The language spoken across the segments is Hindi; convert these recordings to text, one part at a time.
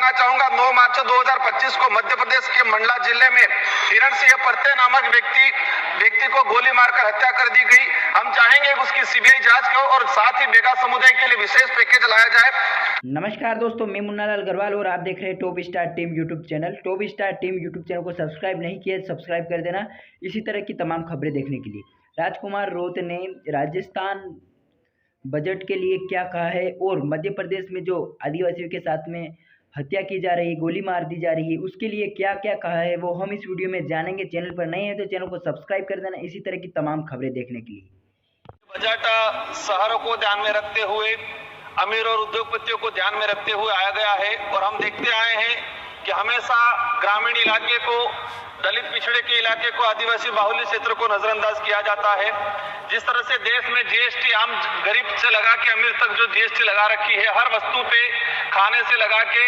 कराना चाहूंगा। 9 मार्च 2025 को मध्य प्रदेश के मंडला जिले में हिरण सिंह परते नामक व्यक्ति को गोली मारकर हत्या कर दी गई। हम चाहेंगे उसकी सीबीआई जांच हो और साथ ही बेगा समुदाय के लिए विशेष पैकेज लाया जाए। नमस्कार दोस्तों, मैं मुन्नालाल अग्रवाल और आप देख रहे हैं top star team YouTube channel. Top star team YouTube channel को सब्सक्राइब नहीं किया तो सब्सक्राइब कर देना इसी तरह की तमाम खबरें देखने के लिए। राजकुमार राउत ने राजस्थान बजट के लिए क्या कहा है और मध्य प्रदेश में जो आदिवासियों के साथ में हत्या की जा रही है, गोली मार दी जा रही है, उसके लिए क्या क्या कहा है वो हम इस वीडियो में जानेंगे। चैनल पर नए हैं तो चैनल को सब्सक्राइब कर देना इसी तरह की तमाम खबरें देखने के लिए। बजट शहरों को ध्यान में रखते हुए, अमीर और उद्योगपतियों को ध्यान में रखते हुए आया गया है और हम देखते आए हैं कि हमेशा ग्रामीण इलाके को, दलित पिछड़े के इलाके को, आदिवासी बाहुल्य क्षेत्र को नजरअंदाज किया जाता है। जिस तरह से देश में जीएसटी आम गरीब से लगा के अमीर तक जो जीएसटी लगा रखी है, हर वस्तु पे खाने से लगा के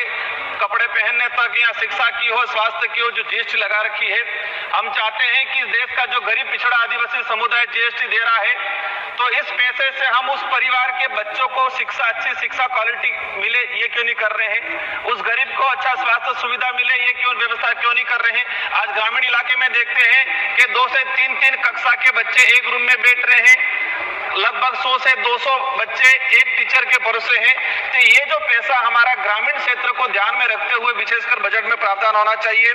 कपड़े पहनने तक या शिक्षा की हो, स्वास्थ्य की हो, जो जीएसटी लगा रखी है, हम चाहते हैं कि देश का जो गरीब पिछड़ा आदिवासी समुदाय जीएसटी दे रहा है, तो इस पैसे से हम उस परिवार के बच्चों को शिक्षा, अच्छी शिक्षा क्वालिटी मिले, ये क्यों नहीं कर रहे हैं? उस गरीब को अच्छा स्वास्थ्य सुविधा मिले, ये क्यों व्यवस्था क्यों नहीं कर रहे हैं? आज ग्रामीण इलाके में देखते हैं कि 2 से 3 कक्षा के बच्चे एक रूम में बैठ रहे हैं, लगभग 100 से 200 बच्चे एक टीचर के भरोसे हैं। तो ये जो पैसा हमारा ग्रामीण क्षेत्र को ध्यान में रखते हुए विशेषकर बजट में प्रावधान होना चाहिए।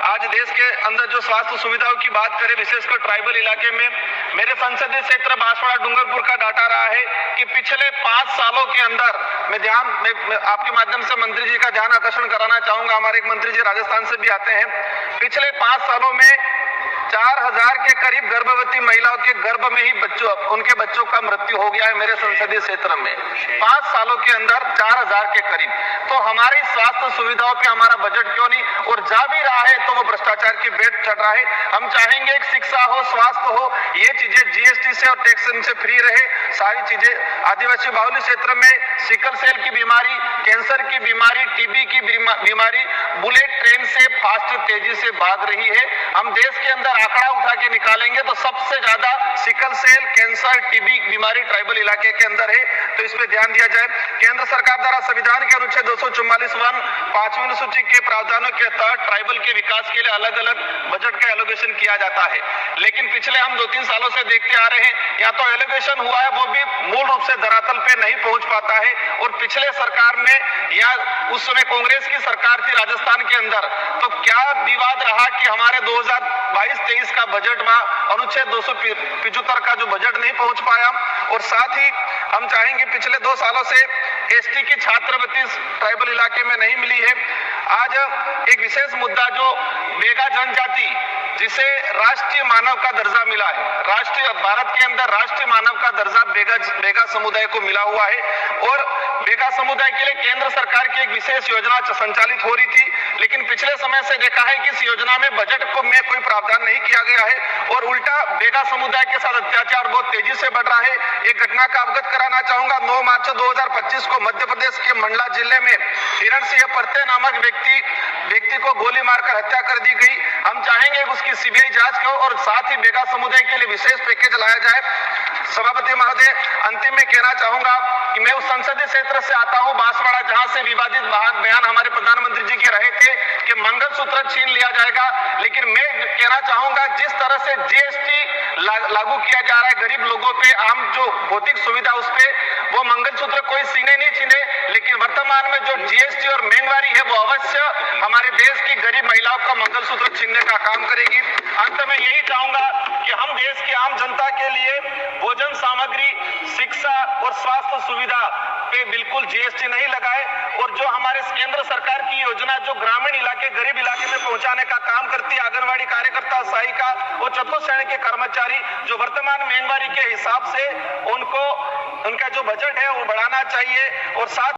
आज देश के अंदर जो स्वास्थ्य सुविधाओं की बात करें, विशेषकर ट्राइबल इलाके में, मेरे संसदीय क्षेत्र बांसवाड़ा डूंगरपुर का डाटा रहा है कि पिछले 5 सालों के अंदर मैं आपके माध्यम से मंत्री जी का ध्यान आकर्षण कराना चाहूंगा। हमारे एक मंत्री जी राजस्थान से भी आते हैं। पिछले 5 सालों में 4000 के करीब गर्भवती महिलाओं के गर्भ में ही उनके बच्चों का मृत्यु हो गया है मेरे संसदीय क्षेत्र में। 5 सालों के अंदर 4000 के करीब। तो हमारी स्वास्थ्य सुविधाओं पे हमारा बजट क्यों नहीं? और जा भी रहा है तो वो भ्रष्टाचार की बेट चढ़ रहा है। हम चाहेंगे एक शिक्षा हो, स्वास्थ्य हो, ये चीजें जीएसटी से और टैक्स से फ्री रहे। सारी चीजें आदिवासी बाहुल्य क्षेत्र में सिकल सेल की बीमारी, कैंसर की बीमारी, टीबी की बीमारी बुलेट ट्रेन से फास्ट तेजी से भाग रही है। हम देश के अंदर आंकड़ा उठा के निकालेंगे तो सबसे ज्यादा सिकल सेल, कैंसर, टीबी बीमारी ट्राइबल इलाके के अंदर है। तो इस पे ध्यान दिया जाए। केंद्र सरकार द्वारा संविधान के अनुच्छेद 244(1) 5वीं अनुसूची के प्रावधानों के तहत ट्राइबल के विकास के लिए अलग अलग बजट का एलोकेशन किया जाता है। लेकिन पिछले हम 2-3 सालों से देखते आ रहे हैं, या तो एलोकेशन हुआ है वो भी मूल रूप से धरातल पे नहीं पहुंच पाता है। और पिछले सरकार में, या उस समय कांग्रेस की सरकार थी राजस्थान के अंदर, तो क्या विवाद रहा कि हमारे 2022-23 का बजट में अनुच्छेद 275 का जो बजट नहीं पहुंच पाया। और साथ ही हम चाहेंगे, पिछले 2 सालों से एसटी की छात्रवृत्ति ट्राइबल इलाके में नहीं मिली है। आज एक विशेष मुद्दा जो बेगा जनजाति, जिसे राष्ट्रीय मानव का दर्जा मिला है, राष्ट्रीय भारत के अंदर राष्ट्रीय मानव का दर्जा बेगा समुदाय को मिला हुआ है। और बेगा समुदाय के लिए केंद्र सरकार की एक विशेष योजना संचालित हो रही थी, लेकिन पिछले समय से देखा है कि इस योजना में बजट में कोई प्रावधान नहीं किया गया है और उल्टा बेगा समुदाय के साथ अत्याचार बहुत तेजी से बढ़ रहा है। एक घटना का अवगत कराना चाहूंगा। 9 मार्च 2025 को मध्य प्रदेश के मंडला जिले में हिरण सिंह परते नामक व्यक्ति को गोली मारकर हत्या कर दी गई। हम चाहेंगे उसकी सीबीआई जांच हो और साथ ही बेगा समुदाय के लिए विशेष पैकेज लाया जाए। सभापति महोदय, अंतिम में कहना चाहूंगा कि मैं उस संसदीय क्षेत्र से आता हूं बांसवाड़ा, जहां से विवादित बयान हमारे प्रधानमंत्री जी के रहे थे कि मंगलसूत्र छीन लिया जाएगा। लेकिन मैं कहना चाहूंगा, जिस तरह से जीएसटी लागू किया जा रहा है गरीब लोगों पे, आम जो भौतिक सुविधा उस पे, वो मंगलसूत्र कोई सीने नहीं छीने, लेकिन वर्तमान में जो जीएसटी और महंगाई है वो अवश्य हमारे देश की गरीब महिलाओं का मंगलसूत्र छीनने का काम करेगी। अंत में यही चाहूंगा कि हम देश की आम जनता के लिए भोजन सामग्री, शिक्षा और स्वास्थ्य सुविधा पे बिल्कुल जीएसटी नहीं लगाए। और जो हमारे केंद्र सरकार की योजना जो ग्रामीण इलाके, गरीब इलाके में पहुंचाने का काम करती है, आंगनबाड़ी कार्यकर्ता, सहायिका और चतुर्थ श्रेणी के कर्मचारी, जो वर्तमान महंगाई के हिसाब से उनका जो बजट है वो बढ़ाना चाहिए। और साथ